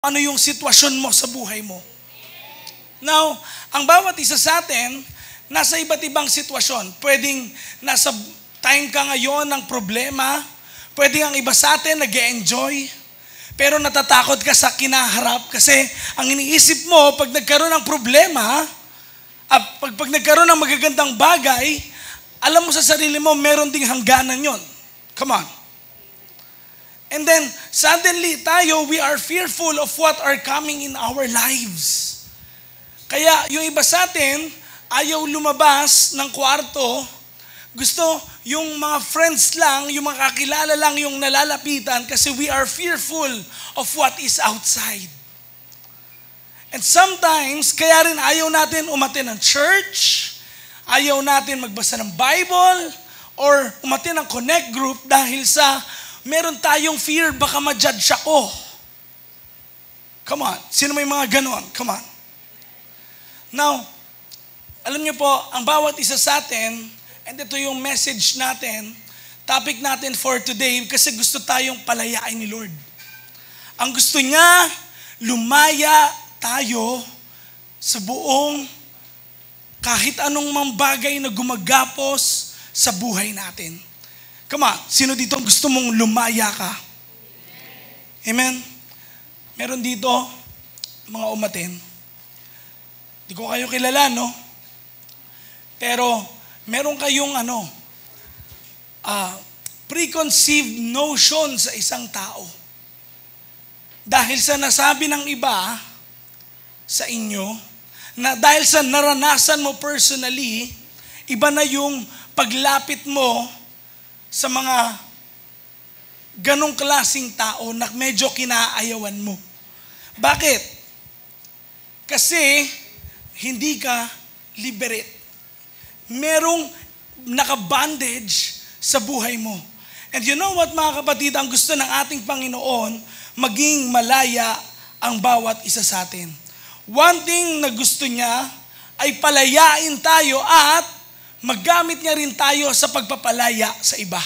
ano yung sitwasyon mo sa buhay mo. Now, ang bawat isa sa atin, nasa iba't ibang sitwasyon. Pwedeng nasa time ka ngayon ng problema, pwedeng ang iba sa atin nag-e-enjoy, pero natatakot ka sa kinaharap kasi ang iniisip mo pag nagkaroon ng problema, pag nagkaroon ng magagandang bagay, alam mo sa sarili mo, meron ding hangganan yon. Come on. And then, suddenly, we are fearful of what are coming in our lives. Kaya, yung iba sa atin, ayaw lumabas ng kwarto. Gusto, yung mga friends lang, yung mga kakilala lang yung nalalapitan kasi we are fearful of what is outside. And sometimes, kaya rin ayaw natin umattend ng church, ayaw natin magbasa ng Bible, or umattend ng connect group dahil sa meron tayong fear, baka ma-judge ako. Come on. Sino may mga ganon? Come on. Now, alam niyo po, ang bawat isa sa atin, and ito yung message natin, topic natin for today, kasi gusto tayong palayain ni Lord. Ang gusto niya, lumaya tayo sa buong kahit anong mang bagay na gumagapos sa buhay natin. Come on, sino dito gusto mong lumaya ka? Amen? Meron dito, mga umaten. Di ko kayo kilala, no? Pero, meron kayong preconceived notion sa isang tao. Dahil sa nasabi ng iba sa inyo, na dahil sa naranasan mo personally, iba na yung paglapit mo sa mga ganong klaseng tao na medyo kinaayawan mo. Bakit? Kasi hindi ka liberate. Merong nakabandage sa buhay mo. And you know what, mga kapatid, ang gusto ng ating Panginoon, maging malaya ang bawat isa sa atin. One thing na gusto niya ay palayain tayo at maggamit niya rin tayo sa pagpapalaya sa iba.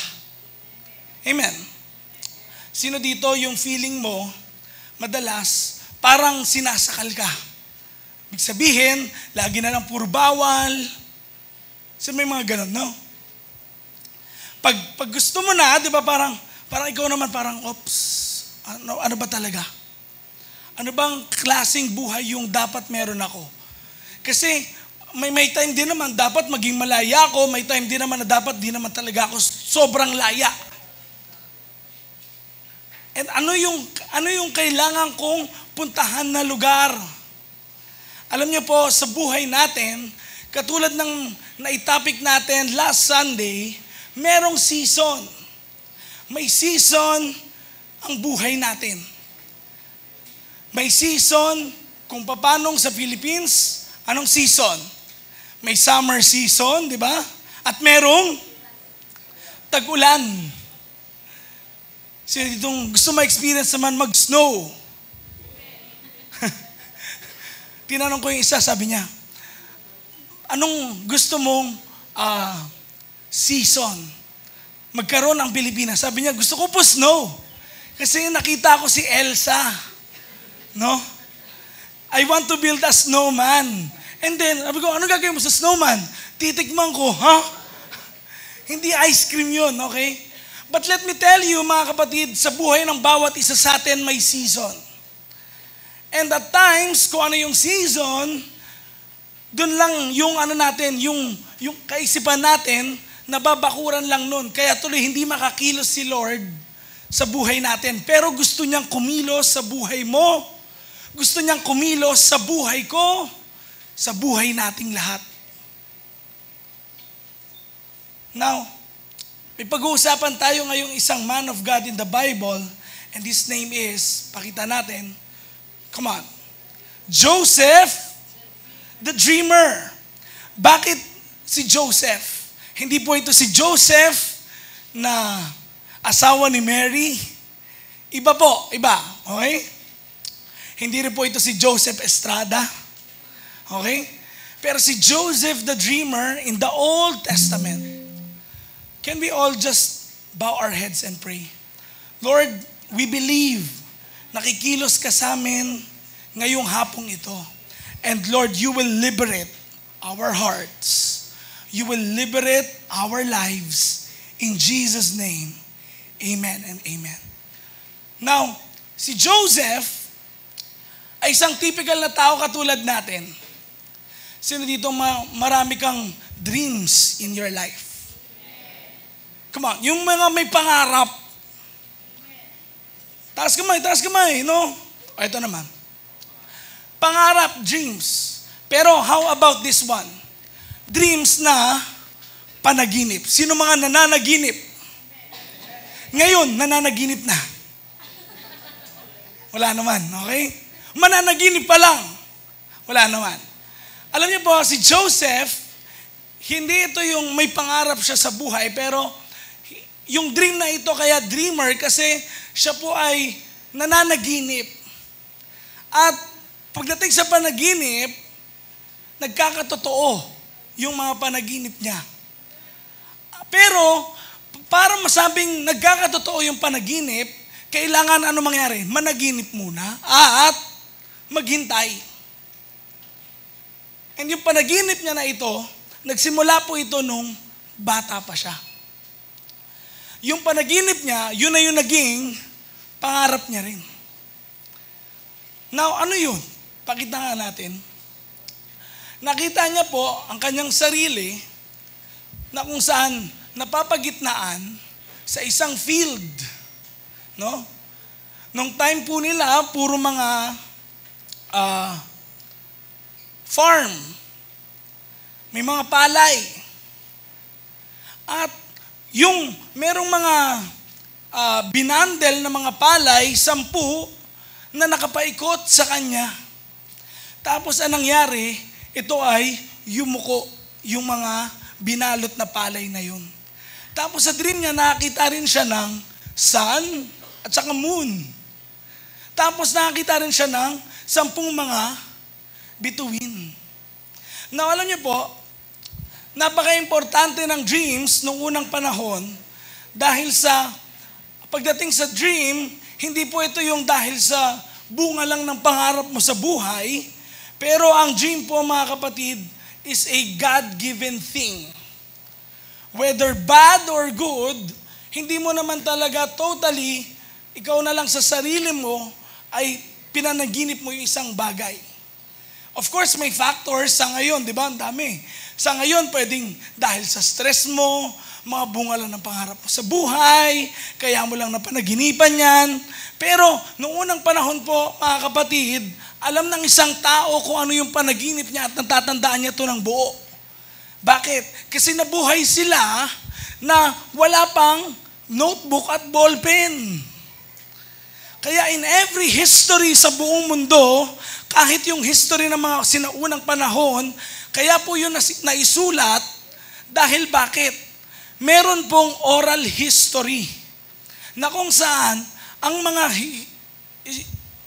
Amen. Sino dito yung feeling mo, madalas, parang sinasakal ka? Ibig sabihin, lagi na lang puro bawal. Sino may mga ganun, no? Pag gusto mo na, di ba, parang ikaw naman parang, oops, ano ba talaga? Ano bang klaseng buhay yung dapat meron ako? Kasi, may time din naman dapat maging malaya ako, may time din naman na dapat di naman talaga ako sobrang laya. And ano yung kailangan kong puntahan na lugar? Alam niyo po, sa buhay natin, katulad ng naitopic natin last Sunday, merong season. May season ang buhay natin. May season kung paanong sa Philippines, anong season? May summer season, di ba? At merong tag-ulan. Sino ditong gusto ma-experience naman mag-snow? Tinanong ko yung isa, sabi niya, anong gusto mong season? Magkaroon ang Pilipinas. Sabi niya, gusto ko po snow. Kasi nakita ko si Elsa. No? I want to build a snowman. And then, sabi ko, ano gagawin mo sa snowman? Titikman ko, Hindi ice cream yun, okay? But let me tell you, mga kapatid, sa buhay ng bawat isa sa atin may season. And at times, kung ano yung season, dun lang yung natin, yung kaisipan natin, nababakuran lang nun. Kaya tuloy, hindi makakilos si Lord sa buhay natin. Pero gusto niyang kumilos sa buhay mo. Gusto niyang kumilos sa buhay ko. Sa buhay nating lahat. Now, may pag-uusapan tayo ngayong isang man of God in the Bible, and his name is, pakita natin, come on, Joseph, the dreamer. Bakit si Joseph? Hindi po ito si Joseph na asawa ni Mary. Iba po, iba, okay? Hindi rin po ito si Joseph Estrada. Okay? Pero si Joseph the dreamer in the Old Testament, can we all just bow our heads and pray? Lord, we believe nakikilos ka sa amin ngayong hapong ito. And Lord, you will liberate our hearts. You will liberate our lives. In Jesus' name, amen and amen. Now, si Joseph ay isang typical na tao katulad natin. Sino dito marami kang dreams in your life? Come on, yung mga may pangarap. Taas kamay, no? O, ito naman. Pangarap, dreams. Pero how about this one? Dreams na panaginip. Sino mga nananaginip? Ngayon, nananaginip na. Wala naman, okay? Mananaginip pa lang. Wala naman. Alam niyo po, si Joseph, hindi ito yung may pangarap siya sa buhay, pero yung dream na ito kaya dreamer kasi siya po ay nananaginip. At pagdating sa panaginip, nagkakatotoo yung mga panaginip niya. Pero, para masabing nagkakatotoo yung panaginip, kailangan ano mangyari? Managinip muna at maghintay. And yung panaginip niya na ito, nagsimula po ito nung bata pa siya. Yung panaginip niya, yun na yung naging pangarap niya rin. Now, ano yun? Pakita nga natin. Nakita niya po ang kanyang sarili na kung saan napapagitnaan sa isang field. No? Nung time po nila, puro mga farm. May mga palay. At yung merong mga binandel na mga palay, 10 na nakapaikot sa kanya. Tapos anong nangyari? Ito ay yumuko yung mga binalot na palay na yun. Tapos sa dream niya, nakakita rin siya ng sun at saka moon. Tapos nakakita rin siya ng 10 mga bituin. Now, alam niyo po, napaka-importante ng dreams nung unang panahon dahil sa pagdating sa dream, hindi po ito yung dahil sa bunga lang ng pangarap mo sa buhay, pero ang dream po mga kapatid is a God-given thing. Whether bad or good, hindi mo naman talaga totally, ikaw na lang sa sarili mo ay pinanaginip mo yung isang bagay. Of course, may factors sa ngayon, di ba? Ang dami. Sa ngayon, pwedeng dahil sa stress mo, mga bunga lang ng pangarap mo sa buhay, kaya mo lang napanaginipan yan. Pero, noong unang panahon po, mga kapatid, alam ng isang tao kung ano yung panaginip niya at natatandaan niya ito ng buo. Bakit? Kasi nabuhay sila na wala pang notebook at ballpen. Kaya in every history sa buong mundo, kahit yung history ng mga sinaunang panahon, kaya po yun naisulat dahil bakit? Meron pong oral history na kung saan ang mga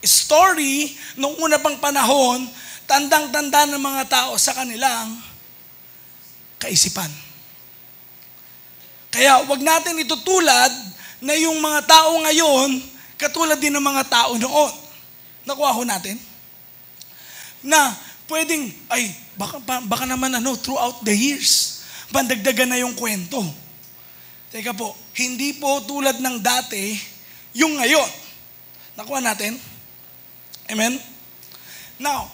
story nung una pang panahon, tandang-tanda ng mga tao sa kanilang kaisipan. Kaya wag natin itutulad na yung mga tao ngayon, katulad din ng mga tao noon. Nakuha ho natin? Na pwedeng, baka naman throughout the years, bandagdagan na yung kwento. Teka po, hindi po tulad ng dati, yung ngayon. Nakuha natin? Amen? Now,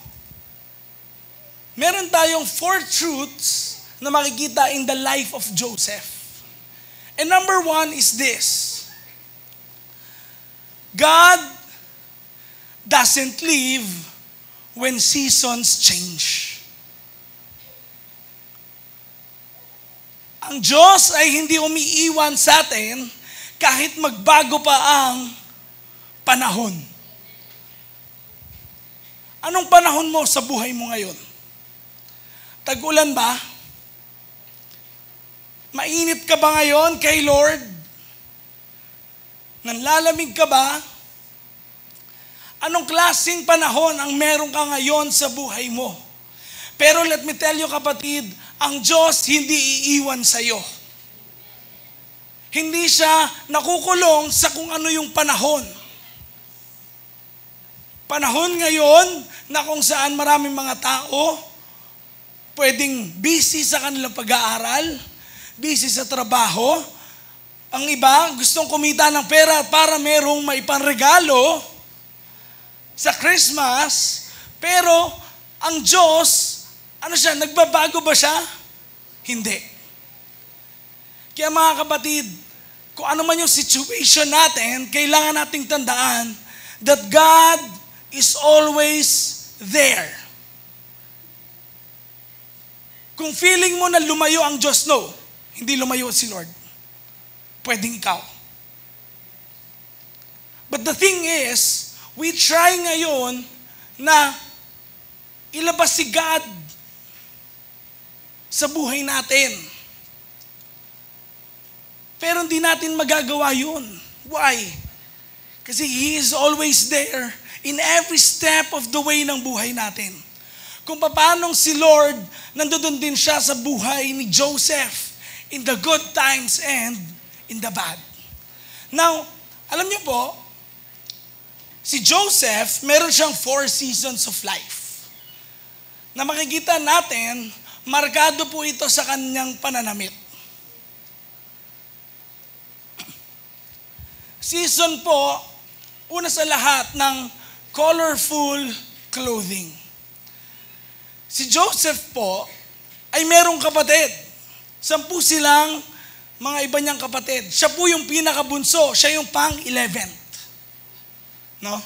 meron tayong 4 truths na makikita in the life of Joseph. And number 1 is this. God doesn't leave when seasons change. Ang Diyos ay hindi umiiwan sa atin kahit magbago pa ang panahon. Anong panahon mo sa buhay mo ngayon? Tag-ulan ba? Mainit ka ba ngayon kay Lord? Nanlalamig ka ba? Anong klaseng panahon ang meron ka ngayon sa buhay mo? Pero let me tell you kapatid, ang Diyos hindi iiwan sa iyo. Hindi siya nakukulong sa kung ano yung panahon. Panahon ngayon na kung saan maraming mga tao pwedeng busy sa kanilang pag-aaral, busy sa trabaho. Ang iba gustong kumita ng pera para merong maipanregalo sa Christmas. Pero ang Diyos, nagbabago ba siya? Hindi. Kaya mga kapatid, kung ano man yung situation natin, kailangan nating tandaan that God is always there. Kung feeling mo na lumayo ang Diyos, no, hindi lumayo si Lord. Pwedeng ikaw. But the thing is, we try ngayon na ilabas si God sa buhay natin. Pero hindi natin magagawa yun. Why? Kasi He is always there in every step of the way ng buhay natin. Kung paano si Lord, nandoon din siya sa buhay ni Joseph in the good times and in the bad. Now, alam niyo po, si Joseph, meron siyang 4 seasons of life. Na makikita natin, markado po ito sa kanyang pananamit. Season po, una sa lahat, ng colorful clothing. Si Joseph po ay merong kapatid. 10 silang mga iba niyang kapatid. Siya po yung pinakabunso. Siya yung pang-11th. No?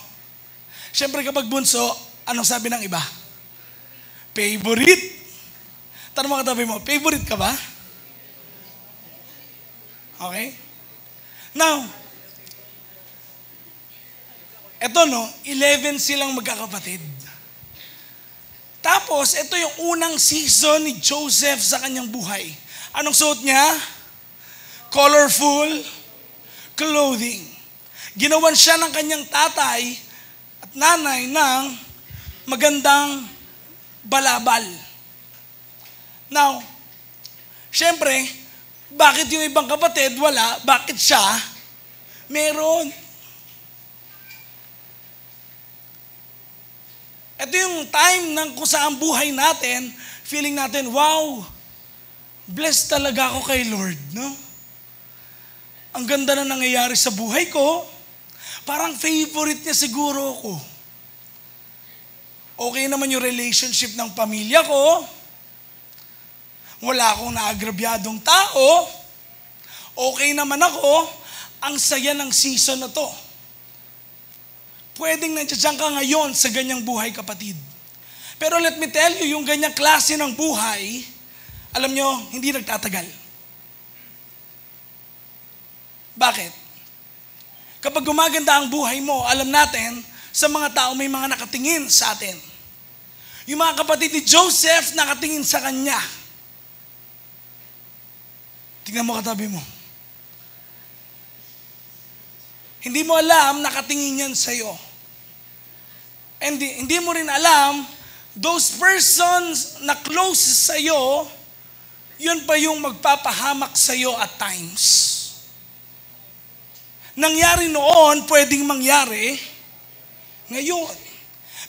Siyempre kapag bunso, anong sabi ng iba? Favorite. Tanong mo katabi mo, favorite ka ba? Okay? Now, eto 11 silang magkakapatid. Tapos, ito yung unang season ni Joseph sa kanyang buhay. Anong suot niya? Colorful clothing. Ginawan siya ng kanyang tatay at nanay ng magandang balabal. Now, syempre, bakit yung ibang kapatid wala? Bakit siya meron? Ito yung time ng kung saan buhay natin, feeling natin, wow, blessed talaga ako kay Lord, no? Ang ganda na nangyayari sa buhay ko, parang favorite niya siguro ako. Okay naman yung relationship ng pamilya ko, wala akong naagrabyadong tao, okay naman ako, ang saya ng season na to. Pwedeng nandiyan ka ngayon sa ganyang buhay, kapatid. Pero let me tell you, yung ganyang klase ng buhay, alam nyo, hindi nagtatagal. Bakit? Kapag gumaganda ang buhay mo, alam natin, sa mga tao may mga nakatingin sa atin. Yung mga kapatid ni Joseph, nakatingin sa kanya. Tingnan mo katabi mo. Hindi mo alam, nakatingin yan sa'yo. And hindi mo rin alam, those persons na close sa'yo, yun pa yung magpapahamak sa'yo at times. Nangyari noon, pwedeng mangyari ngayon.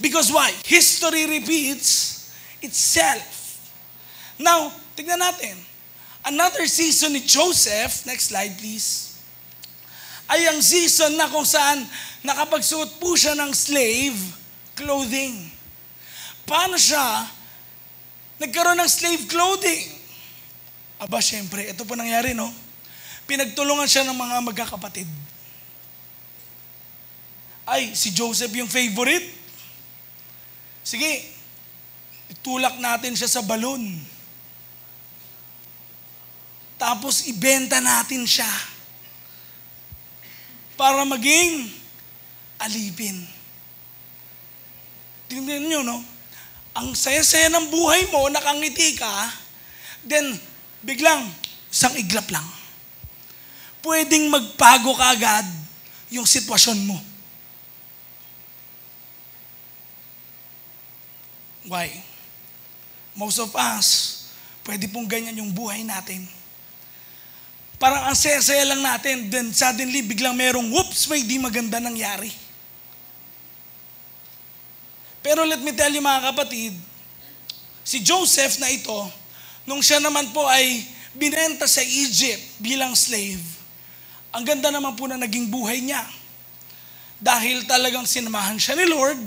Because why? History repeats itself. Now, tignan natin. Another season ni Joseph, next slide please, ay ang season na kung saan nakapagsuot po siya ng slave clothing. Paano siya nagkaroon ng slave clothing? Aba, syempre, ito po nangyari, no? Pinagtulungan siya ng mga magkakapatid. Ay, si Joseph yung favorite. Sige, itulak natin siya sa balon. Tapos ibenta natin siya para maging alipin. Tingnan nyo, no? Ang saya-saya ng buhay mo, nakangiti ka, then biglang, isang iglap lang. Pwedeng magbago ka agad yung sitwasyon mo. Why? Most of us, pwede pong ganyan yung buhay natin. Parang ang saya-saya lang natin, then suddenly biglang merong, whoops, may di maganda nangyari. Pero let me tell you mga kapatid, si Joseph na ito, nung siya naman po ay binenta sa Egypt bilang slave, ang ganda naman po na naging buhay niya. Dahil talagang sinamahan siya ni Lord,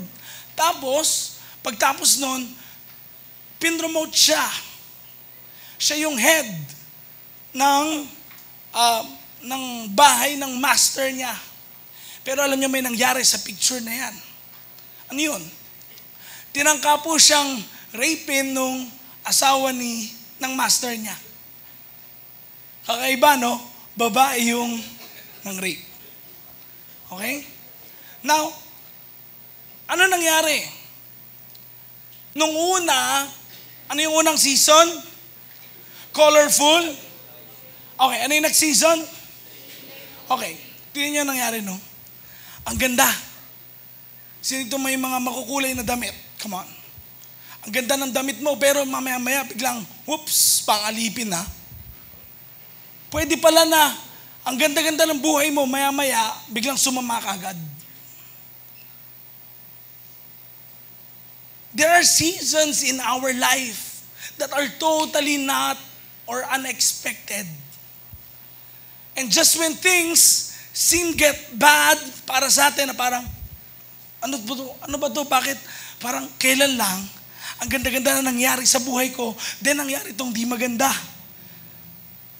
tapos, pagtapos nun, pinromote siya. Siya yung head ng bahay ng master niya. Pero alam niyo may nangyari sa picture na yan. Ano yun? Tinangka po siyang rapin nung asawa ng master niya. Kakaiba, no? Babae yung ng rape. Okay? Now, ano nangyari? Nung una, ano yung unang season? Colorful? Okay, ano yung next season? Okay, tingnan nyo nangyari, no? Ang ganda. Sino ito may mga makukulay na damit? Come on. Ang ganda ng damit mo, pero mamaya-maya biglang, whoops, pangalipin na. Pwede pala na, ang ganda-ganda ng buhay mo, maya-maya, biglang sumama ka agad. There are seasons in our life that are totally not or unexpected. And just when things seem get bad para sa atin na parang, ano ba to? Bakit? Parang kailan lang, ang ganda-ganda na nangyari sa buhay ko, then nangyari itong di maganda.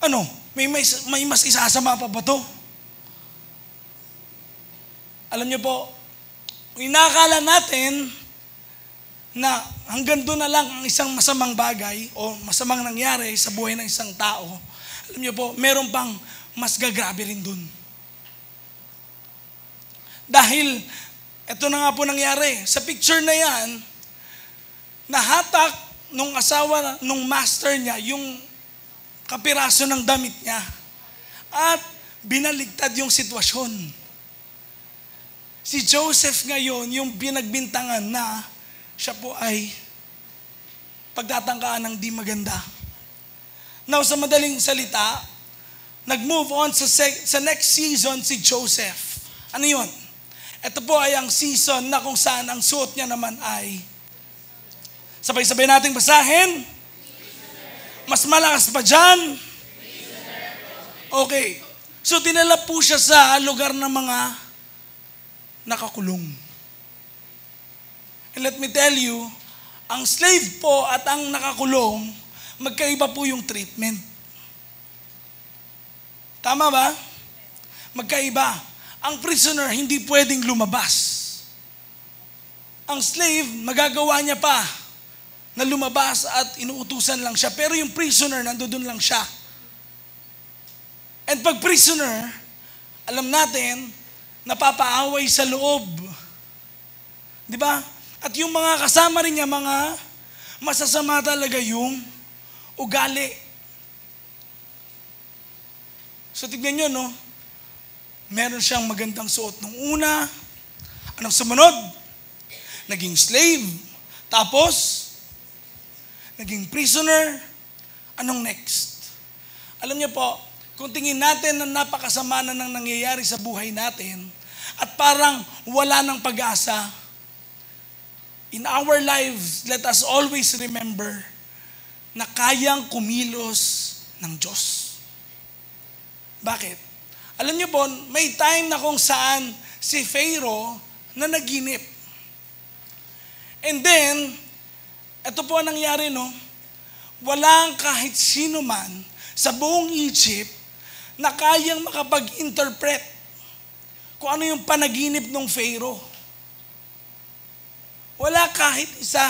Ano? May mas isasama pa ba to? Alam niyo po, inakala natin na hanggang doon na lang ang isang masamang bagay o masamang nangyari sa buhay ng isang tao. Alam niyo po, meron pang mas gagrabe rin doon. Dahil, ito na nga po nangyari. Sa picture na yan, nahatak nung asawa, nung master niya, yung kapiraso ng damit niya. At binaligtad yung sitwasyon. Si Joseph ngayon, yung pinagbintangan na siya po ay pagtatangkaan ng di maganda. Now, sa madaling salita, nag-move on sa next season si Joseph. Ano yun? Ito po ay ang season na kung saan ang suot niya naman ay, sabay-sabay nating basahin. Mas malakas pa dyan. Okay. So, dinala po siya sa lugar ng mga nakakulong. And let me tell you, ang slave po at ang nakakulong, magkaiba po yung treatment. Tama ba? Magkaiba. Ang prisoner, hindi pwedeng lumabas. Ang slave, magagawa niya pa na lumabas at inuutusan lang siya. Pero yung prisoner, nandoon lang siya. And pag prisoner, alam natin, napapaaway sa loob. Di ba? At yung mga kasama rin niya, mga masasama talaga yung ugali. So tignan nyo, no? Meron siyang magandang suot nung una. Anong sumunod? Naging slave. Tapos, naging prisoner. Anong next? Alam niyo po, kung tingin natin na napakasama na nang nangyayari sa buhay natin, at parang wala ng pag-asa, in our lives, let us always remember na kayang kumilos ng Diyos. Bakit? Alam niyo po, may time na kung saan si Pharaoh na naginip. And then, ito po ang nangyari, no? Walang kahit sino man sa buong Egypt na kayang makapag-interpret kung ano yung panaginip ng Pharaoh. Wala kahit isa.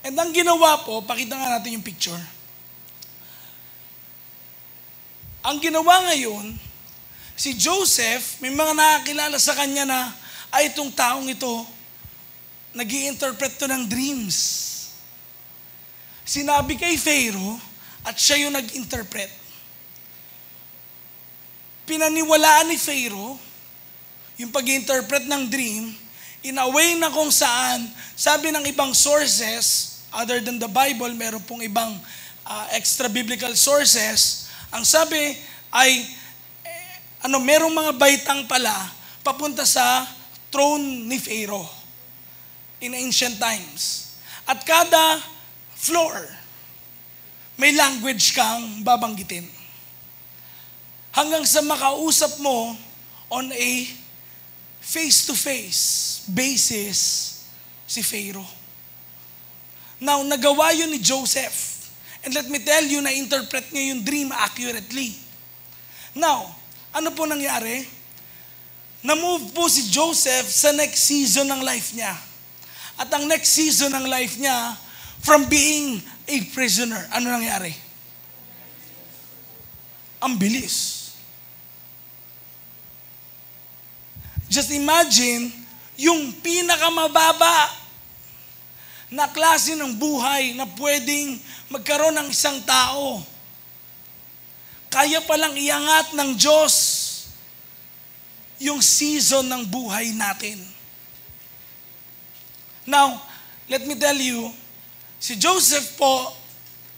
And ang ginawa po, pakita nga natin yung picture. Ang ginawa ngayon, si Joseph, may mga nakakilala sa kanya na, ay itong taong ito, nag-i-interpret to ng dreams. Sinabi kay Pharaoh, at siya yung nag-interpret. Pinaniwalaan ni Pharaoh, yung pag-interpret ng dream, in a way na kung saan, sabi ng ibang sources, other than the Bible, meron pong ibang extra biblical sources, ang sabi ay, merong mga baitang pala papunta sa throne ni Pharaoh. in ancient times. At kada floor, may language kang babanggitin. Hanggang sa makausap mo on a face-to-face basis si Pharaoh. Now, nagawa yun ni Joseph. And let me tell you, na-interpret niya yung dream accurately. Now, ano po nangyari? Na-move po si Joseph sa next season ng life niya. At ang next season ng life niya, from being a prisoner, ano nangyari? Ang bilis. Just imagine, yung pinakamababa na klase ng buhay na pwedeng magkaroon ng isang tao. Kaya palang iangat ng Diyos yung season ng buhay natin. Now, let me tell you, si Joseph po,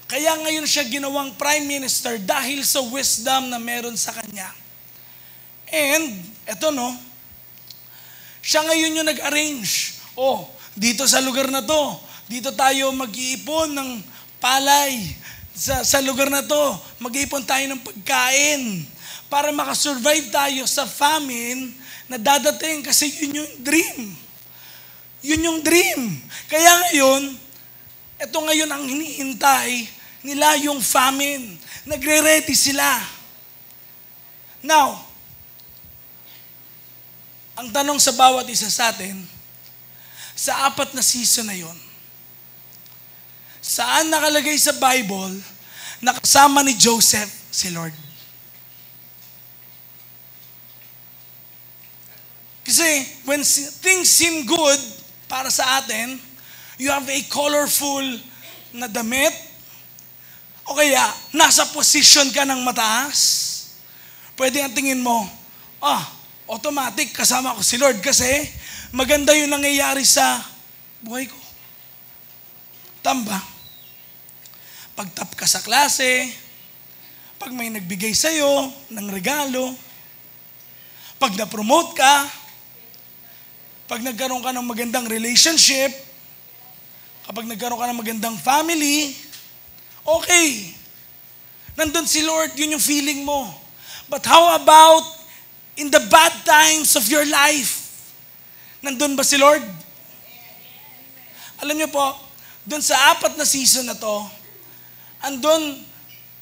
kaya ngayon siya ginawang prime minister dahil sa wisdom na meron sa kanya. And, eto no, siya ngayon yung nag-arrange. Dito sa lugar na to, dito tayo mag-iipon ng palay. Sa lugar na to, mag-iipon tayo ng pagkain para makasurvive tayo sa famine na dadating kasi yun yung dream. Yun yung dream. Kaya ngayon, ito ngayon ang hinihintay nila yung famine. Nagre-ready sila. Now, ang tanong sa bawat isa sa atin, sa 4 na season na yon, saan nakalagay sa Bible na kasama ni Joseph si Lord? Kasi when things seem good para sa atin, you have a colorful na damit, o kaya nasa position ka ng mataas, pwede ang tingin mo, automatic kasama ko si Lord kasi maganda yung nangyayari sa buhay ko. Tamba. Pag top ka sa klase, pag may nagbigay sa'yo ng regalo, pag na-promote ka, pag nagkaroon ka ng magandang relationship, kapag nagkaroon ka ng magandang family, okay. Nandun si Lord, yun yung feeling mo. But how about in the bad times of your life? Nandun ba si Lord? Alam niyo po, dun sa 4 na season na to,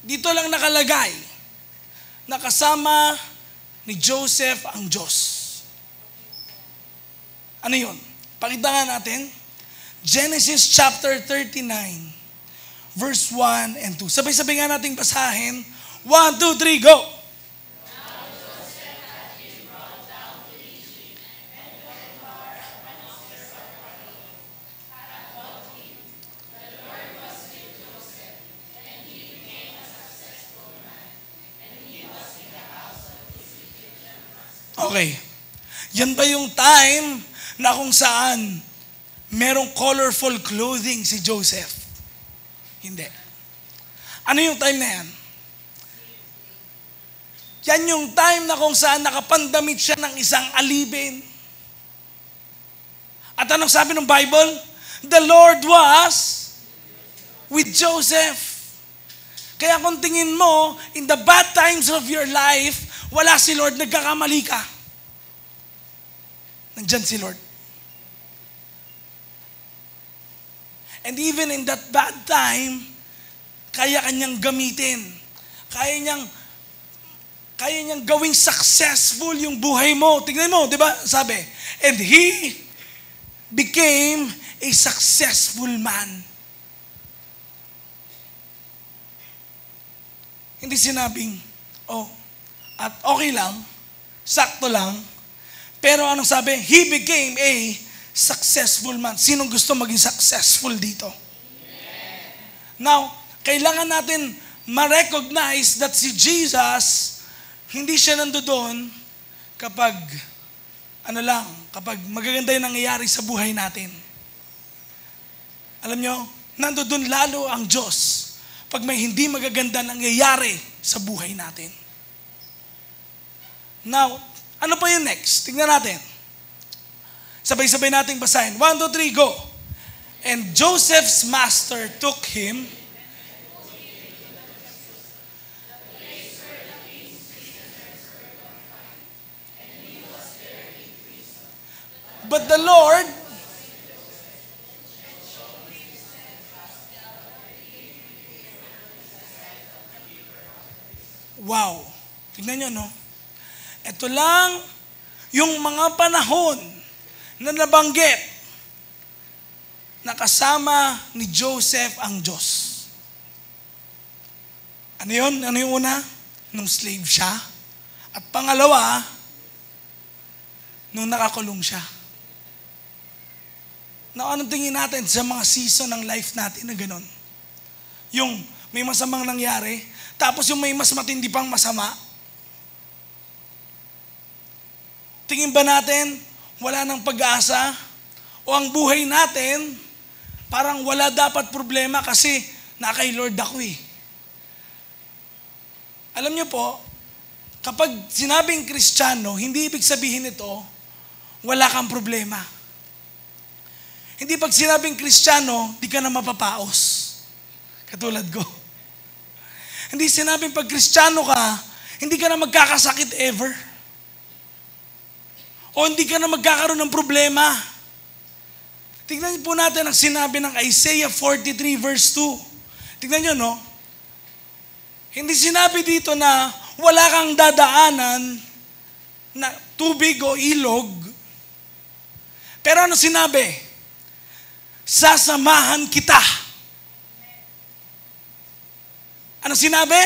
dito lang nakalagay, nakasama ni Joseph ang Diyos. Ano yun? Pakita nga natin. Genesis chapter 39, verse 1 and 2. Sabay-sabay nga nating basahin. 1, 2, 3, go! Okay. Yan ba yung time na kung saan merong colorful clothing si Joseph? Hindi. Ano yung time na yan? Yan yung time na kung saan nakapandamit siya ng isang alipin. At anong sabi ng Bible? The Lord was with Joseph. Kaya kung tingin mo, in the bad times of your life, wala si Lord, nagkakamali ka. Nandyan si Lord. And even in that bad time, kaya kanyang gamitin. Kaya niyang gawing successful yung buhay mo. Tingnan mo, di ba? Sabi, and he became a successful man. Hindi sinabing, at okay lang, sakto lang, pero anong sabi? He became a successful man. Sinong gusto maging successful dito? Now, kailangan natin ma-recognize that si Jesus, hindi siya nandoon kapag, kapag magaganda yung nangyayari sa buhay natin. Alam nyo, nandoon lalo ang Diyos pag may hindi magaganda nangyayari sa buhay natin. Now, ano pa yung next? Tingnan natin. Sabay-sabay nating basahin. 1, 2, 3, go. And Joseph's master took him. But the Lord, wow. Tignan nyo, no? Ito lang yung mga panahon na nabanggit na kasama ni Joseph ang Diyos. Ano yun? Ano yung una? Nung slave siya. At pangalawa, nung nakakulong siya. Na anong tingin natin sa mga season ng life natin na gano'n? Yung may masamang nangyari, tapos yung may mas matindi pang masama. Tingin ba natin, wala nang pag-asa? O ang buhay natin, parang wala dapat problema kasi na kay Lord ako eh. Alam niyo po, kapag sinabing Kristiyano, hindi ibig sabihin ito, wala kang problema. Hindi pag sinabing Kristiyano, di ka na mapapaos. Katulad ko. Hindi sinabing pag Kristiyano ka, hindi ka na magkakasakit ever. O hindi ka na magkakaroon ng problema. Tignan po natin ang sinabi ng Isaiah 43 verse 2. Tignan nyo, no? Hindi sinabi dito na wala kang dadaanan na tubig o ilog. Pero ano sinabi? Sasamahan kita. Ano sinabi?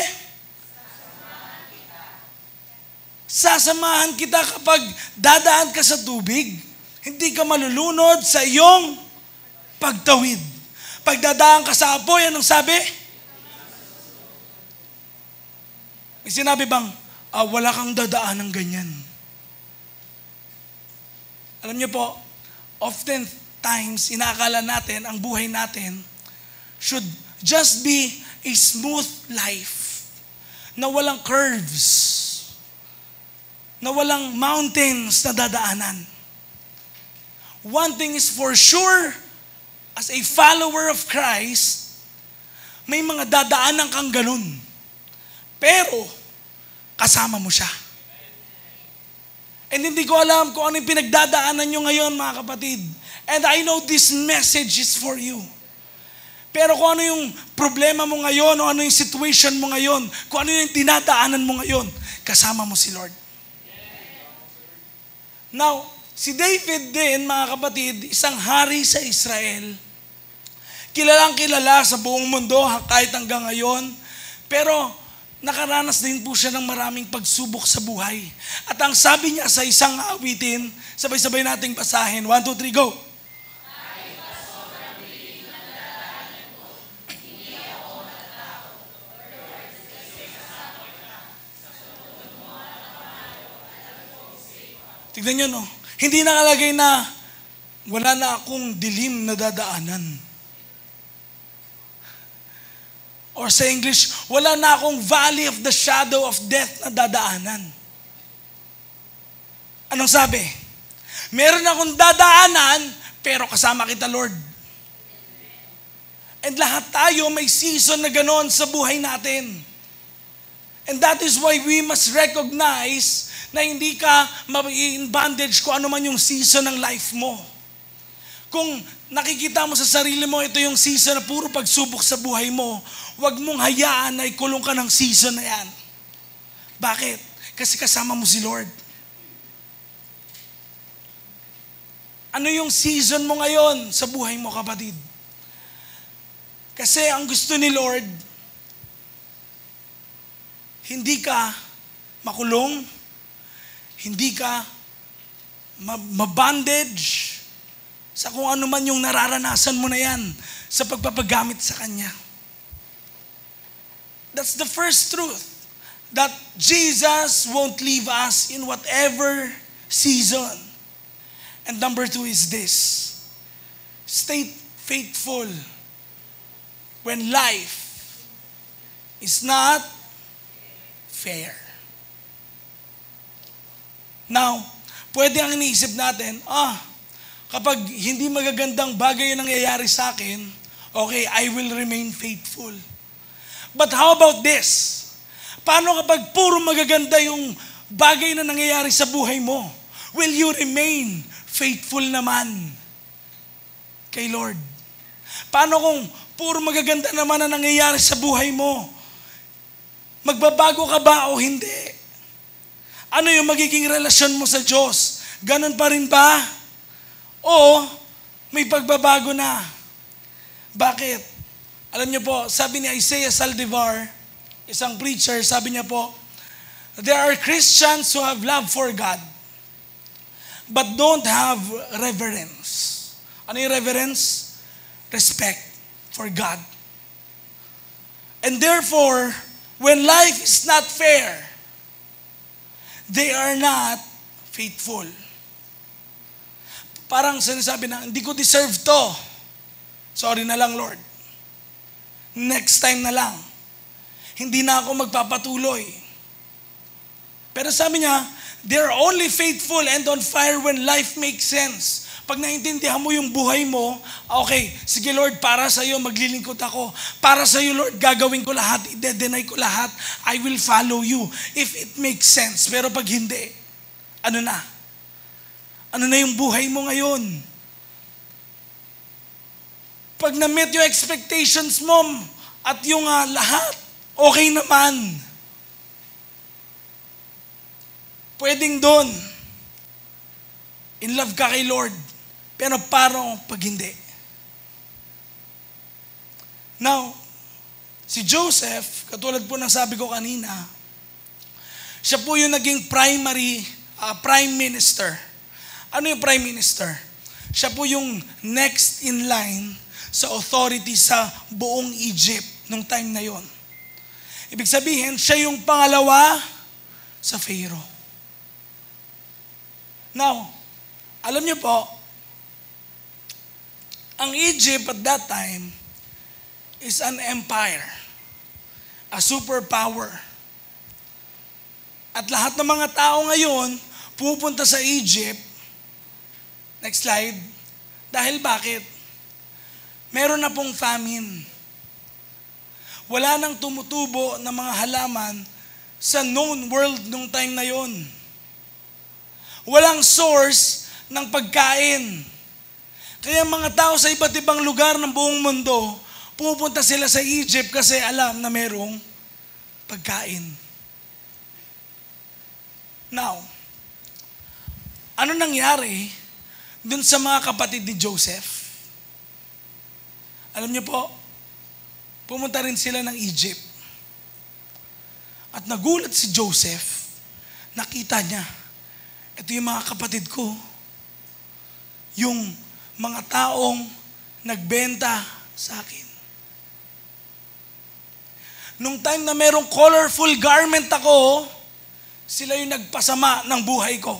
Sasamahan kita kapag dadaan ka sa tubig. Hindi ka malulunod sa iyong pagtawid. Pag dadaan ka sa apoy, anong sabi? May sinabi bang, wala kang dadaan ng ganyan? Alam niyo po, often times, inaakala natin, ang buhay natin should just be a smooth life na walang curves, na walang mountains na dadaanan. One thing is for sure, as a follower of Christ, may mga dadaanan kang ganun. Pero, kasama mo siya. And hindi ko alam kung ano yung pinagdadaanan nyo ngayon, mga kapatid. And I know this message is for you. Pero kung ano yung problema mo ngayon, o ano yung situation mo ngayon, kung ano yung dinadaanan mo ngayon, kasama mo si Lord. Now, si David din, mga kapatid, isang hari sa Israel. Kilalang kilala sa buong mundo kahit hanggang ngayon. Pero nakaranas din po siya ng maraming pagsubok sa buhay. At ang sabi niya sa isang awitin, sabay-sabay nating basahin. 1, 2, 3, go! Tignan nyo, no? Hindi nakalagay na wala na akong dilim na dadaanan. Or sa English, wala na akong valley of the shadow of death na dadaanan. Anong sabi? Meron akong dadaanan, pero kasama kita, Lord. And lahat tayo may season na ganon sa buhay natin. And that is why we must recognize na hindi ka in bondage kung ano man yung season ng life mo. Kung nakikita mo sa sarili mo, ito yung season na puro pagsubok sa buhay mo, huwag mong hayaan na ikulong ka ng season na yan. Bakit? Kasi kasama mo si Lord. Ano yung season mo ngayon sa buhay mo, kapatid? Kasi ang gusto ni Lord, hindi ka makulong, hindi ka mabondage sa kung ano man yung nararanasan mo na yan sa pagpapagamit sa Kanya. That's the first truth. That Jesus won't leave us in whatever season. And number 2 is this. Stay faithful when life is not fair. Now, pwede ang iniisip natin, Kapag hindi magagandang bagay yung nangyayari sa akin, okay, I will remain faithful. But how about this? Paano kapag puro magaganda yung bagay na nangyayari sa buhay mo? Will you remain faithful naman kay Lord? Paano kung puro magaganda naman na nangyayari sa buhay mo? Magbabago ka ba o hindi? Ano yung magiging relasyon mo sa Diyos? Ganon pa rin ba? O may pagbabago na? Bakit? Alam niyo po, sabi ni Isaiah Saldivar, isang preacher, sabi niya po, there are Christians who have love for God, but don't have reverence. Ano yung reverence? Respect for God. And therefore, when life is not fair, they are not faithful. Parang sinasabi na, hindi ko deserve to. Sorry na lang, Lord. Next time na lang. Hindi na ako magpapatuloy. Pero sabi niya, they're only faithful and on fire when life makes sense. Pag naintindihan mo yung buhay mo, okay, sige Lord, para sa iyo maglilingkod ako. Para sa iyo Lord, gagawin ko lahat, i-deny ko lahat. I will follow you if it makes sense. Pero pag hindi, ano na? Ano na yung buhay mo ngayon? Pag na-meet yung expectations mo at yung lahat, okay naman. Pwedeng doon. In love ka kay Lord. Pero parang pag hindi. Now, si Joseph, katulad po ng sabi ko kanina, siya po yung naging prime minister. Ano yung prime minister? Siya po yung next in line sa authority sa buong Egypt nung time na yon. Ibig sabihin, siya yung pangalawa sa Pharaoh. Now, alam niyo po, ang Egypt at that time is an empire, a superpower. At lahat ng mga tao ngayon pupunta sa Egypt, next slide, dahil bakit? Meron na pong famine. Wala nang tumutubo ng mga halaman sa known world nung time na yon. Walang source ng pagkain. Kaya mga tao sa iba't ibang lugar ng buong mundo, pupunta sila sa Egypt kasi alam na merong pagkain. Now, ano nangyari dun sa mga kapatid ni Joseph? Alam niyo po, pumunta rin sila ng Egypt. At nagulat si Joseph, nakita niya, ito yung mga kapatid ko, yung mga taong nagbenta sa akin. Nung time na merong colorful garment ako, sila yung nagpasama ng buhay ko.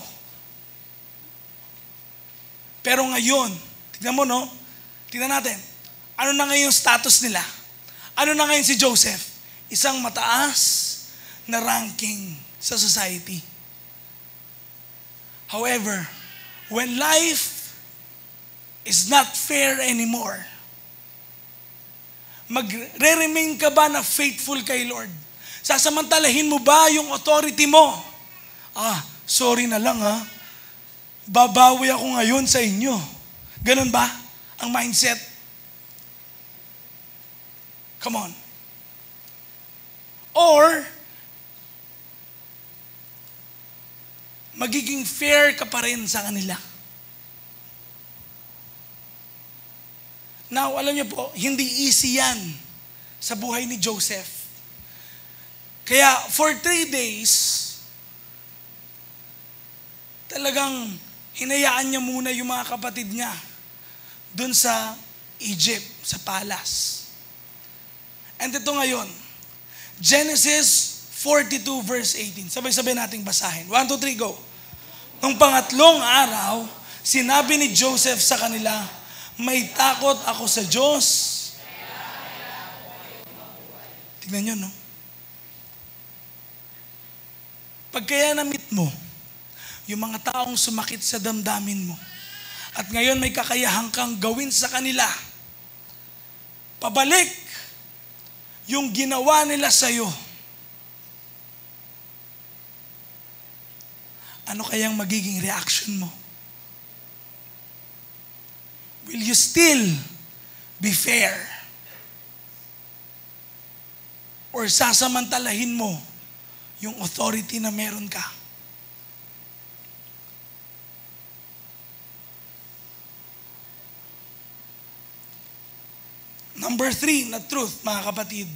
Pero ngayon, tignan mo no, tignan natin, ano na ngayon yung status nila? Ano na ngayon si Joseph? Isang mataas na ranking sa society. However, when life is not fair anymore, magre-remain ka ba na faithful kay Lord? Sasamantalahin mo ba yung authority mo? Sorry na lang babawi ako ngayon sa inyo. Ganun ba ang mindset? Come on. Or, magiging fair ka pa rin sa kanila. Now, alam niyo po, hindi easy yan sa buhay ni Joseph. Kaya, for 3 days, talagang hinayaan niya muna yung mga kapatid niya dun sa Egypt, sa palace. And ito ngayon, Genesis 42 verse 18. Sabay-sabay nating basahin. 1, 2, 3, go. Nung pangatlong araw, sinabi ni Joseph sa kanila, may takot ako sa Diyos. Tignan nyo, no? Pag kaya na-meet mo, yung mga taong sumakit sa damdamin mo, At ngayon may kakayahan kang gawin sa kanila. Pabalik yung ginawa nila sa'yo. Ano kayang magiging reaction mo? Will you still be fair? Or sasamantalahin mo yung authority na meron ka? Number 3 na truth, mga kapatid,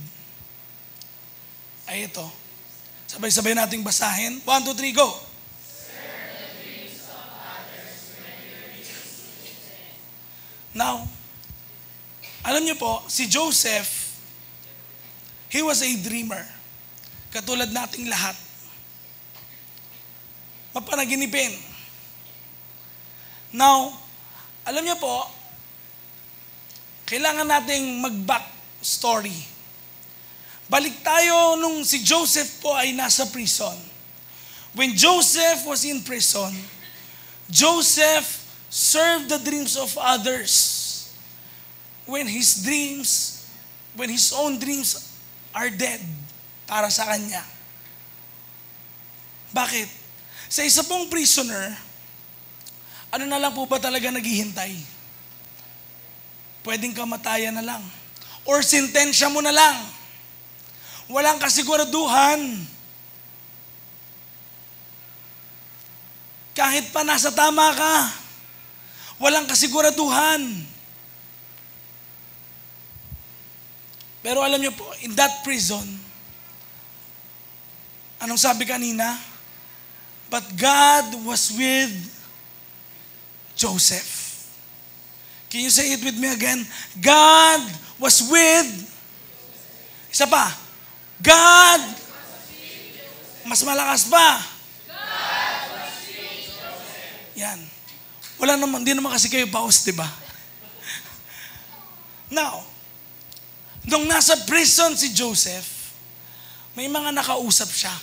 ay ito. Sabay-sabay nating basahin. 1, 2, 3, go! Now, alam niyo po, si Joseph, he was a dreamer. Katulad nating lahat. Mapanaginipin. Now, alam niyo po, kailangan nating mag-back story. Balik tayo nung si Joseph po ay nasa prison. When Joseph was in prison, Joseph served the dreams of others. When his own dreams are dead para sa kanya. Bakit? Sa isa pong prisoner, ano na lang po ba talaga naghihintay? Pwedeng kamatayan na lang. Or sentensya mo na lang. Walang kasiguraduhan. Kahit pa nasa tama ka, walang kasiguraduhan. Pero alam niyo po, in that prison, anong sabi kanina? But God was with Joseph. Can you say it with me again? God was with, isa pa, God, mas malakas pa. Yan. Wala naman, hindi naman kasi kayo paus, di ba? Now, nung nasa prison si Joseph, may mga nakausap siya.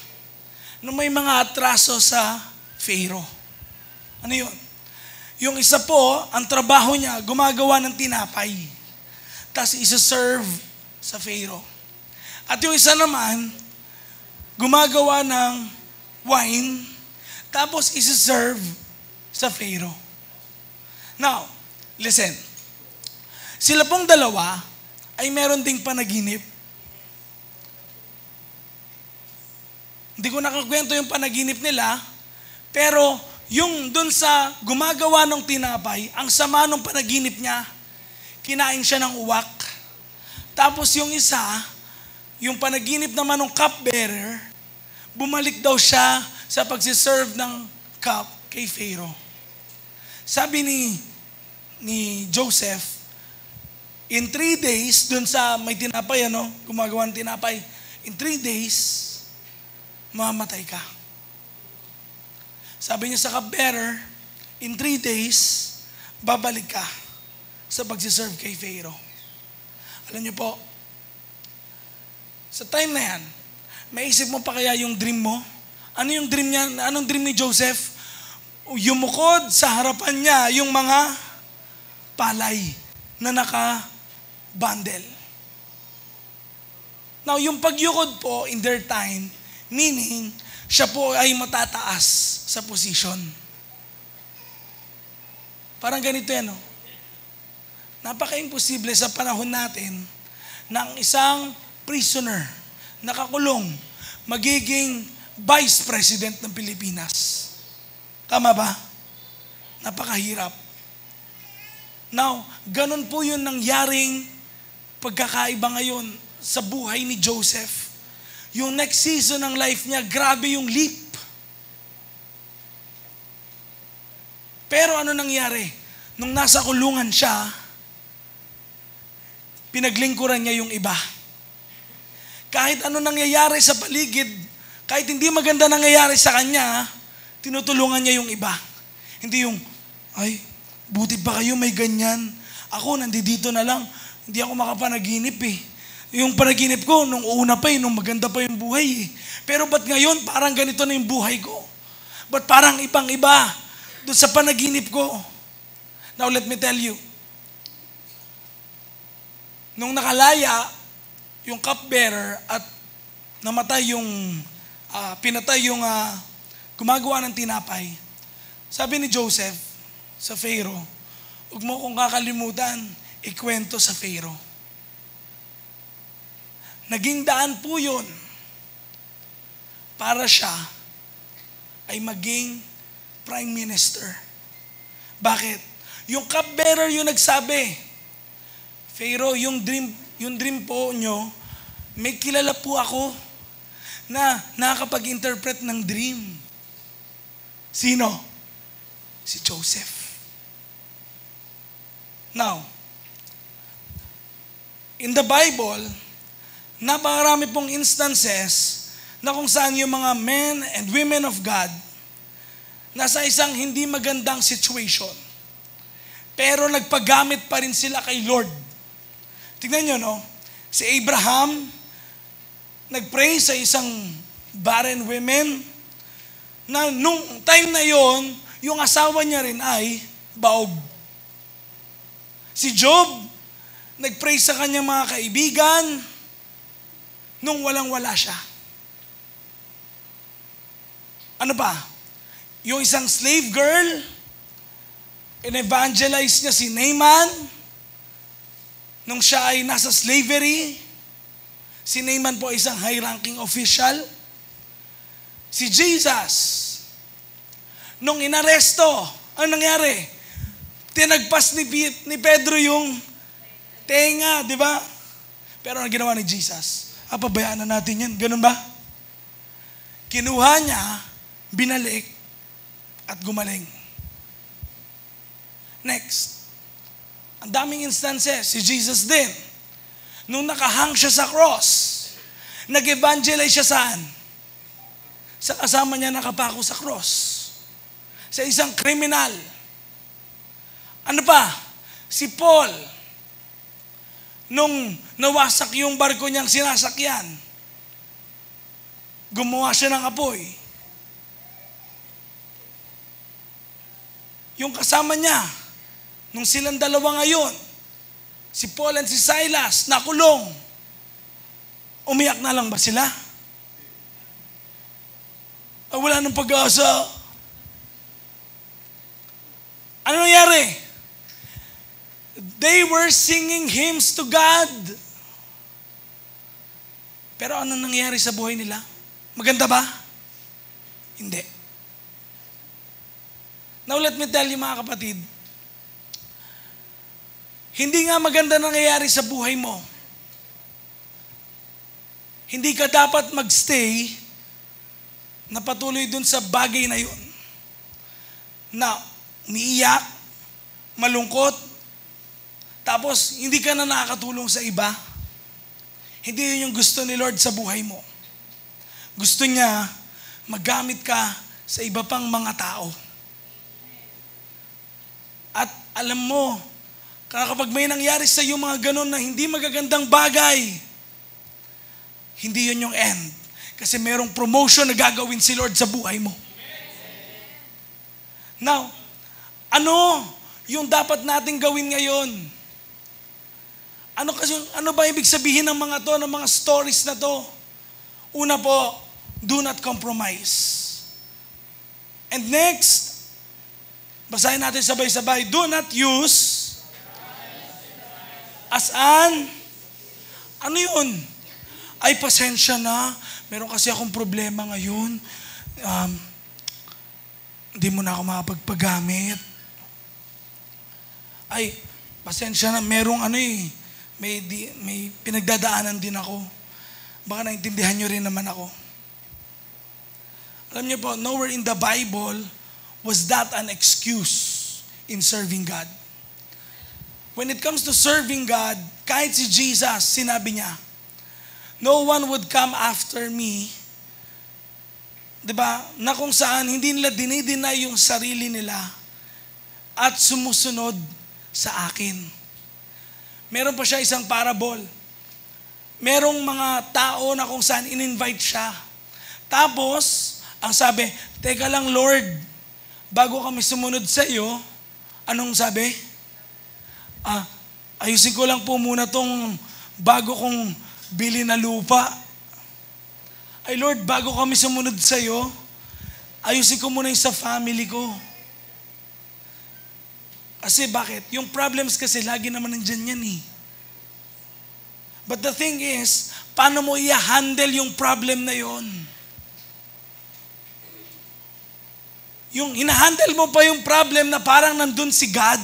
Nung may mga atraso sa Pharaoh. Ano yun? Yung isa po, ang trabaho niya, gumagawa ng tinapay. Tapos isa-serve sa Pharaoh. At yung isa naman, gumagawa ng wine, tapos isa-serve sa Pharaoh. Now, listen. Sila pong dalawa ay meron ding panaginip. Hindi ko nakakwento yung panaginip nila, pero yung dun sa gumagawa ng tinapay, ang sama ng panaginip niya, kinain siya ng uwak. Tapos yung isa, yung panaginip naman ng cupbearer, bumalik daw siya sa pagsiserve ng cup kay Pharaoh. Sabi ni Joseph, in 3 days, dun sa may tinapay, gumagawa ng tinapay, in 3 days, mamamatay ka. Sabi niya sa cupbearer, in 3 days, babalik ka sa pagsiserve kay Pharaoh. Alam niyo po, sa time na yan, maisip mo pa kaya yung dream mo? Ano yung dream niya? Anong dream ni Joseph? Yumukod sa harapan niya yung mga palay na naka-bundle. Now, yung pagyukod po in their time, meaning, siya po ay matataas sa position. Parang ganito yan, no? Napaka-imposible sa panahon natin na ang isang prisoner, nakakulong, magiging Vice President ng Pilipinas. Tama ba? Napakahirap. Now, ganun po yun nangyaring pagkakaiba ngayon sa buhay ni Joseph. Yung next season ng life niya, grabe yung leap. Pero ano nangyari? Nung nasa kulungan siya, pinaglingkuran niya yung iba. Kahit ano nangyayari sa paligid, kahit hindi maganda nangyayari sa kanya, tinutulungan niya yung iba. Hindi yung, ay, buti pa kayo may ganyan. Ako, nandito na lang. Hindi ako makapanaginip eh. Yung panaginip ko, nung una pa nung maganda pa yung buhay eh. Pero ba't ngayon, parang ganito na yung buhay ko? Ba't parang ibang-iba doon sa panaginip ko? Now, let me tell you, nung nakalaya yung cupbearer at namatay yung, pinatay yung gumagawa ng tinapay, sabi ni Joseph sa Pharaoh, huwag mo kong kakalimutan, ikwento sa Pharaoh. Naging daan po yun para siya ay maging prime minister. Bakit? Yung cupbearer yung nagsabi, Pharaoh, yung dream po nyo, may kilala po ako na nakakapag-interpret ng dream. Sino? Si Joseph. Now, in the Bible, napakarami pong instances na kung saan yung mga men and women of God nasa isang hindi magandang situation. Pero nagpagamit pa rin sila kay Lord. Tignan nyo, no? Si Abraham, nagpray sa isang barren women na nung time na yon, yung asawa niya rin ay baog. Si Job, nagpray sa kanyang mga kaibigan nung walang-wala siya. Ano pa? Yung isang slave girl, in-evangelize niya si Naaman nung siya ay nasa slavery. Si Naaman po ay isang high-ranking official. Si Jesus, nung inaresto, ano nangyari? Tinagpas ni Pedro yung tenga, di ba? Pero ang ginawa ni Jesus, pabayaan na natin yan. Ganun ba? Kinuha niya, binalik, at gumaling. Next, ang daming instances, si Jesus din. Nung nakahang siya sa cross, nag-evangelize siya saan? Sa kasama niya nakapako sa cross. Sa isang kriminal. Ano pa? Si Paul, nung nawasak yung barko niyang sinasakyan, gumawa siya ng apoy. Yung kasama niya, nung silang dalawa ngayon, si Paul and si Silas, nakulong. Umiyak na lang ba sila? Wala nang pag-asa. Ano nangyari? They were singing hymns to God. Pero ano nangyari sa buhay nila? Maganda ba? Hindi. Now let me tell you mga kapatid, hindi nga maganda nangyayari sa buhay mo. Hindi ka dapat magstay na patuloy dun sa bagay na yun. Na umiiyak, malungkot, tapos hindi ka na nakakatulong sa iba. Hindi yun yung gusto ni Lord sa buhay mo. Gusto niya magamit ka sa iba pang mga tao. At alam mo, kapag may nangyari sa iyo mga ganun na hindi magagandang bagay, hindi yun yung end. Kasi merong promotion na gagawin si Lord sa buhay mo. Now, ano yung dapat nating gawin ngayon? Ano ba ibig sabihin ng mga to, ng mga stories na to? Una po, do not compromise. And next, basahin natin sabay-sabay, do not use as an, ano yun? Ay, pasensya na. Meron kasi akong problema ngayon. Hindi mo na ako makapagpagamit. Ay, pasensya na. Merong may pinagdadaanan din ako. Baka naintindihan nyo rin naman ako. Alam niyo po, nowhere in the Bible was that an excuse in serving God. When it comes to serving God, kahit si Jesus, sinabi niya, no one would come after me, diba, na kung saan hindi nila dinideny yung sarili nila at sumusunod sa akin. Meron pa siya isang parable. Merong mga tao na kung saan in-invite siya. Tapos, ang sabi, teka lang Lord, bago kami sumunod sa iyo, Anong sabi? Ayusin ko lang po muna tong bago kong bili na lupa. Ay Lord, bago kami sumunod sa'yo, ayusin ko muna yung sa family ko. Kasi bakit? Yung problems kasi lagi naman nandyan yan eh. But the thing is, paano mo i-handle yung problem na yon? Yung hinahandle mo pa yung problem na parang nandun si God?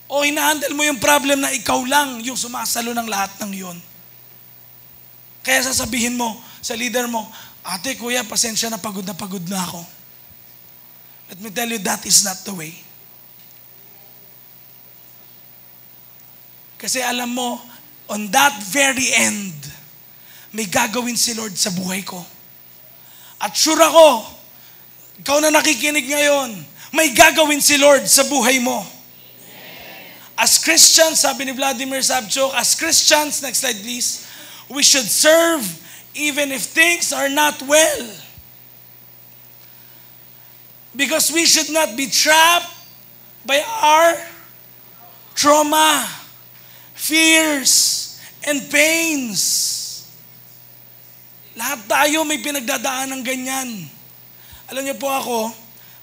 O hinahandle mo yung problem na ikaw lang yung sumasalo ng lahat ng yon? Kaya sasabihin mo sa leader mo, ate, kuya, pasensya na pagod na ako. Let me tell you, that is not the way. Kasi alam mo, on that very end, may gagawin si Lord sa buhay ko. At sure ako, ikaw na nakikinig ngayon, may gagawin si Lord sa buhay mo. As Christians, sabi ni Vladimir Savchuk, as Christians, next slide please, we should serve even if things are not well. Because we should not be trapped by our trauma, fears, and pains. Lahat tayo may pinagdadaan ng ganyan. Alam niyo po ako,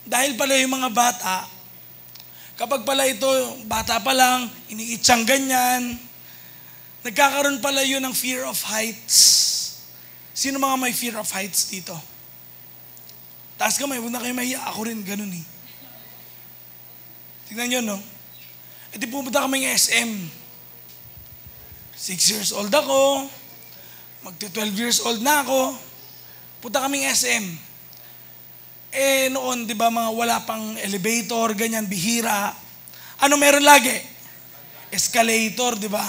dahil pala yung mga bata, kapag pala ito, bata pa lang, iniitsang ganyan, nagkakaroon pala yun ng fear of heights. Sino mga may fear of heights dito? Taas kamay, huwag na kayo mahiya. Ako rin, ganun eh. Tingnan nyo, no? E di pumunta kaming SM. 6 years old ako, magti-12 years old na ako, punta kaming SM. Noon, di ba, mga wala pang elevator, ganyan, bihira. Ano meron lagi? Escalator, di ba?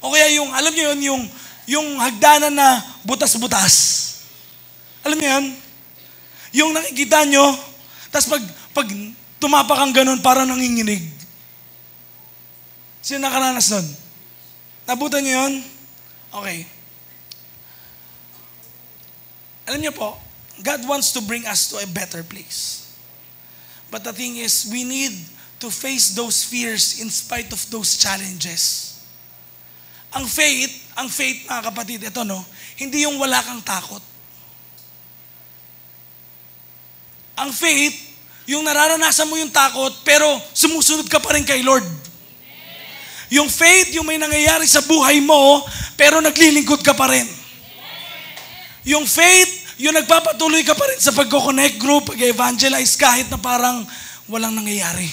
O kaya yung, alam niyo yun, yung hagdanan na butas-butas. Alam niyo yun? Yung nakikita nyo, tapos pag tumapak kang ganun, parang nanginginig. Sino nakaranas nun? Nabutan niyo yun? Okay. Alam niyo po, God wants to bring us to a better place. But the thing is, we need to face those fears in spite of those challenges. Ang faith mga kapatid, ito no, hindi yung wala kang takot. Ang faith, yung nararanasan mo yung takot, pero sumusunod ka pa rin kay Lord. Yung faith, yung may nangyayari sa buhay mo, pero naglilingkod ka pa rin. Yung faith, yung nagpapatuloy ka pa rin sa pagko-connect group, pag-evangelize kahit na parang walang nangyayari.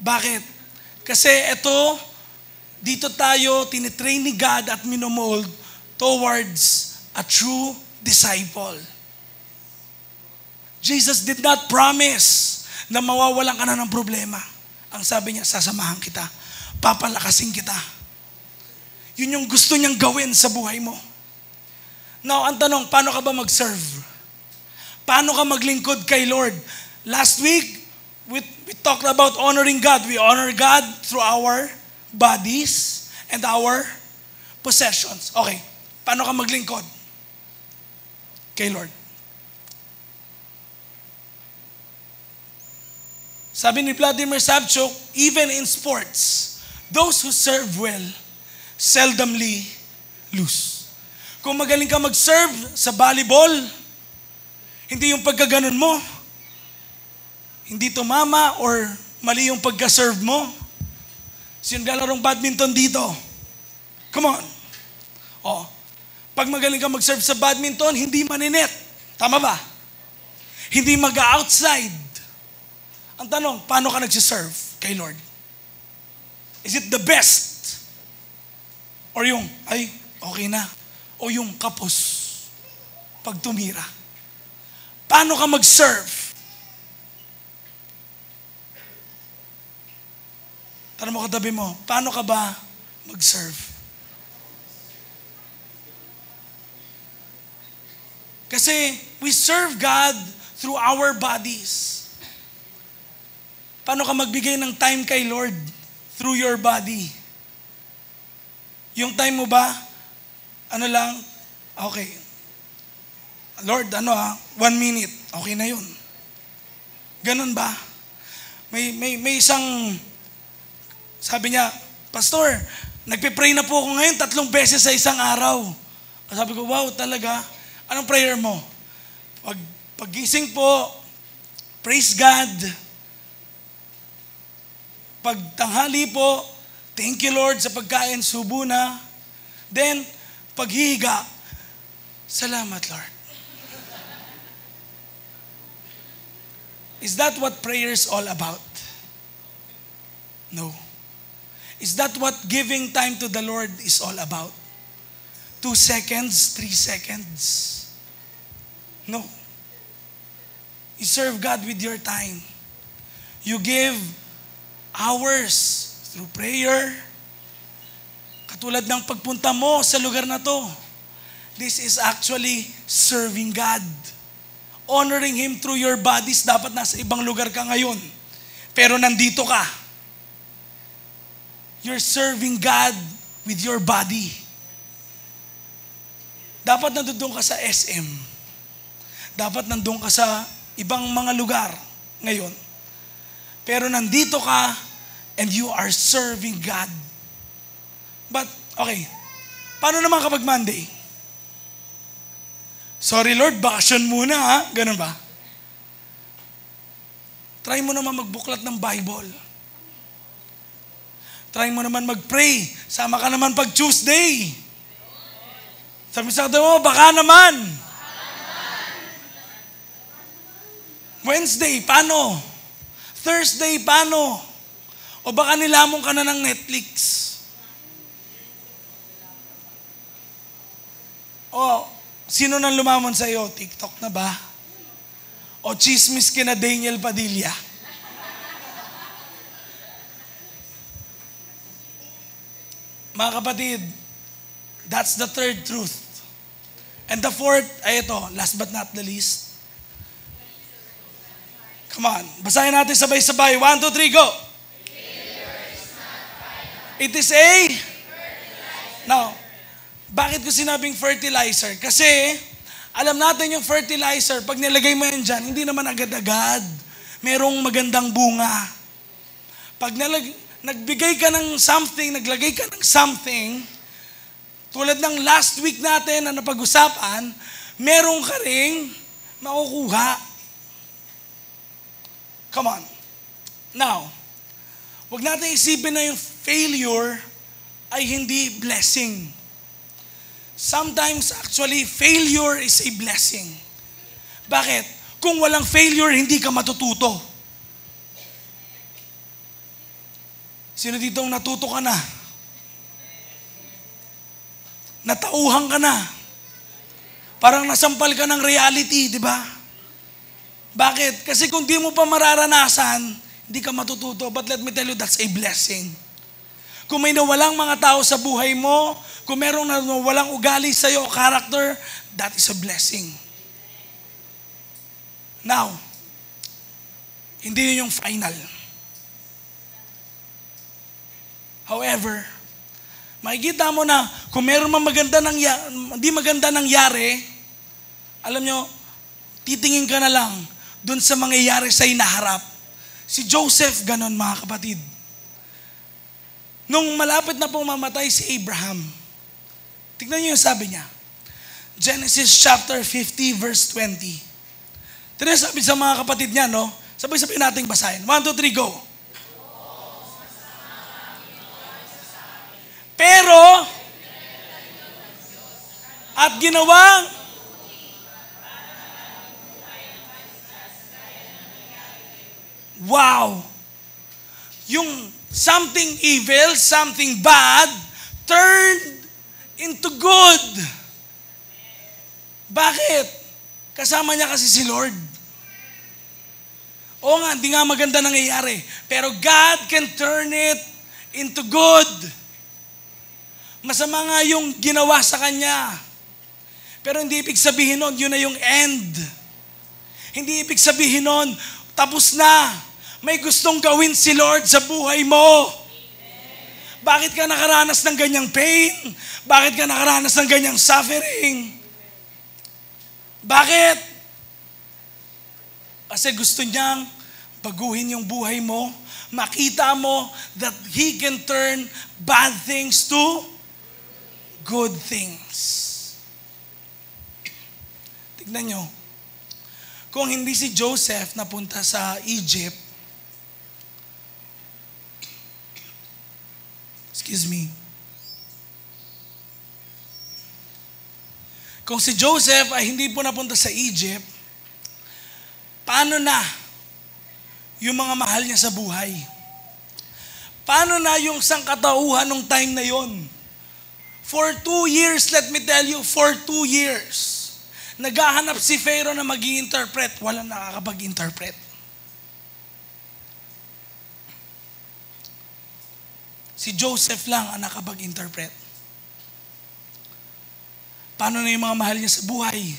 Bakit? Kasi dito tayo tinitrain ni God at minomold towards a true disciple. Jesus did not promise na mawawalan ka na ng problema. Ang sabi niya, sasamahan kita, papalakasin kita. Yun yung gusto niyang gawin sa buhay mo. Now, ang tanong, paano ka ba mag-serve? Paano ka maglingkod kay Lord? Last week, we talked about honoring God. We honor God through our bodies and our possessions. Okay, paano ka maglingkod kay Lord? Sabi ni Vladimir Savchuk, even in sports, those who serve well seldomly lose. Kung magaling ka mag-serve sa volleyball, hindi yung pagkaganon mo, hindi tumama or mali yung pagka-serve mo. Sino naglalaro badminton dito? Come on. Pag magaling ka mag-serve sa badminton, hindi maninet. Tama ba? Hindi mag-outside. Ang tanong, paano ka nagsiserve kay Lord? Is it the best? Or yung, okay na. O yung kapos pag tumira. Paano ka mag-serve? Tanong mo katabi mo, paano ka ba mag-serve? Kasi we serve God through our bodies. Paano ka magbigay ng time kay Lord? Through your body. Yung time mo ba, okay. Lord, 1 minute, okay na yun. Ganun ba? May isang, sabi niya, Pastor, nagpe-pray na po ako ngayon 3 beses sa isang araw. Sabi ko, wow, talaga? Anong prayer mo? Paggising po, praise God. Pagtanghali po, thank you Lord sa pagkain, subo na. Then, paghihiga, salamat Lord. Is that what prayer is all about? No. Is that what giving time to the Lord is all about? 2 seconds, 3 seconds? No. You serve God with your time. You give hours through prayer. Katulad ng pagpunta mo sa lugar na to. This is actually serving God. Honoring Him through your bodies. Dapat nasa ibang lugar ka ngayon. Pero nandito ka. You're serving God with your body. Dapat nandun ka sa SM. Dapat nandun ka sa ibang mga lugar ngayon. Pero nandito ka and you are serving God. But, okay. Paano naman kapag Monday? Sorry Lord, bakasyon muna ha? Ganun ba? Try mo naman magbuklat ng Bible. Try mo naman mag-pray. Sama ka naman pag Tuesday. Sabi sa mo, baka naman. Wednesday, paano? Thursday, paano? O baka nilamong ka na ng Netflix? O, sino nang lumamon sa iyo? TikTok na ba? O chismis kina Daniel Padilla? Mga kapatid, that's the third truth. And the fourth, ay ito, last but not the least. Come on, basahin natin sabay-sabay. 1, 2, 3, go! It is a... Now, bakit ko sinabing fertilizer? Kasi, alam natin yung fertilizer, pag nilagay mo yan dyan, hindi naman agad-agad. Merong magandang bunga. Pag nagbigay ka ng something, naglagay ka ng something, tulad ng last week natin na napag-usapan, meron ka ring makukuha. Come on. Now, wag natin isipin na yung failure ay hindi blessing. Sometimes, actually, failure is a blessing. Bakit? Kung walang failure, hindi ka matututo. Sino dito ang natuto ka na? Natauhan ka na. Parang nasampal ka ng reality, di ba? Bakit? Kasi kung di mo pa mararanasan, hindi ka matututo. But let me tell you, that's a blessing. Kung may nawalang mga tao sa buhay mo, kung merong nawalang ugali sa iyo, character, that is a blessing. Now, hindi yun yung final. However, makikita mo na kung meron mang hindi maganda nangyari, alam nyo, titingin ka na lang dun sa mangyayari sa inaharap. Si Joseph, ganon mga kapatid. Nung malapit na pong mamatay si Abraham, tignan niyo yung sabi niya. Genesis chapter 50 verse 20. Tignan sabi sa mga kapatid niya, no? Sabay-sabay nating basahin. 1, 2, 3, go. Pero, at ginawang, wow! Yung something evil, something bad, turned into good. Bakit? Kasama niya kasi si Lord. Oo nga, hindi nga maganda nangyayari. Pero God can turn it into good. Masama nga yung ginawa sa kanya. Pero hindi ibig sabihin nun, yun na yung end. Hindi ibig sabihin nun, tapos na. May gustong gawin si Lord sa buhay mo. Bakit ka nakaranas ng ganyang pain? Bakit ka nakaranas ng ganyang suffering? Bakit? Kasi gusto niyang baguhin yung buhay mo, makita mo that He can turn bad things to good things. Tignan nyo, kung hindi si Joseph napunta sa Egypt, kung si Joseph ay hindi po napunta sa Egypt, paano na yung mga mahal niya sa buhay? Paano na yung sangkatauhan ng time na yon? For 2 years, let me tell you, for 2 years, naghahanap si Pharaoh na mag-i-interpret. Walang nakakapag-interpret. Si Joseph lang ang nakapag-interpret. Paano na yung mga mahal niya sa buhay?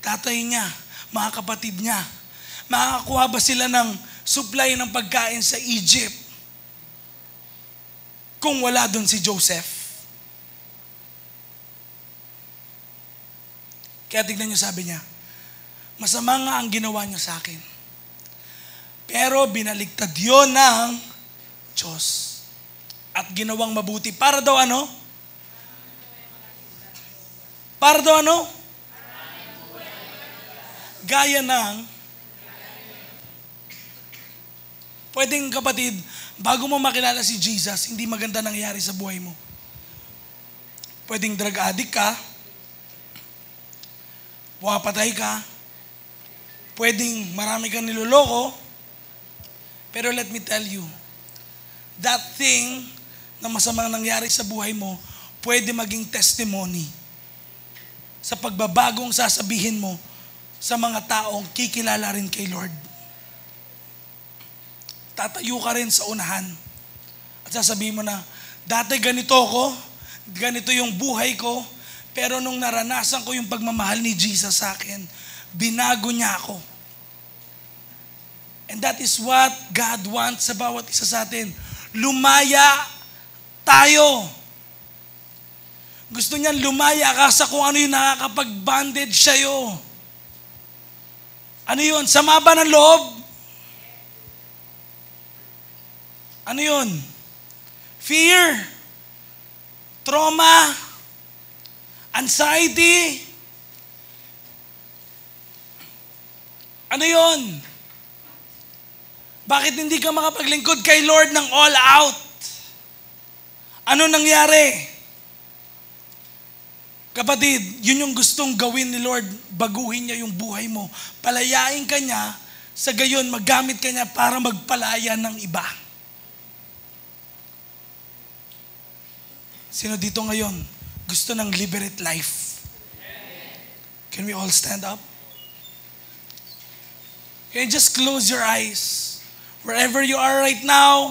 Tatay niya, mga kapatid niya. Makakakuha ba sila ng supply ng pagkain sa Egypt kung wala doon si Joseph? Kaya tignan niyo, sabi niya, masama nga ang ginawa niyo sa akin. Pero binaligtad yun ng Diyos. At ginawang mabuti. Para daw ano? Para daw ano? Gaya ng, pwedeng kapatid, bago mo makilala si Jesus, hindi maganda nangyayari sa buhay mo. Pwedeng drug addict ka, pumapatay ka, pwedeng marami kang niloloko, pero let me tell you, that thing na masamang nangyari sa buhay mo, pwede maging testimony sa pagbabagong sasabihin mo sa mga taong kikilala rin kay Lord. Tatayo ka rin sa unahan at sasabihin mo na, dati ganito ako, ganito yung buhay ko, pero nung naranasan ko yung pagmamahal ni Jesus sa akin, binago niya ako. And that is what God wants sa bawat isa sa atin. Lumaya tayo. Gusto niyan lumaya ka sa kung ano yung nakakapag-bandage sa'yo. Ano yun? Sama ba ng loob? Ano yun? Fear? Trauma? Anxiety? Ano yun? Bakit hindi ka makapaglingkod kay Lord ng all out? Ano nangyari? Kapatid, yun yung gustong gawin ni Lord, baguhin niya yung buhay mo. Palayain ka niya, sa gayon maggamit ka niya para magpalaya ng iba. Sino dito ngayon gusto ng liberate life? Can we all stand up? Can you just close your eyes? Wherever you are right now,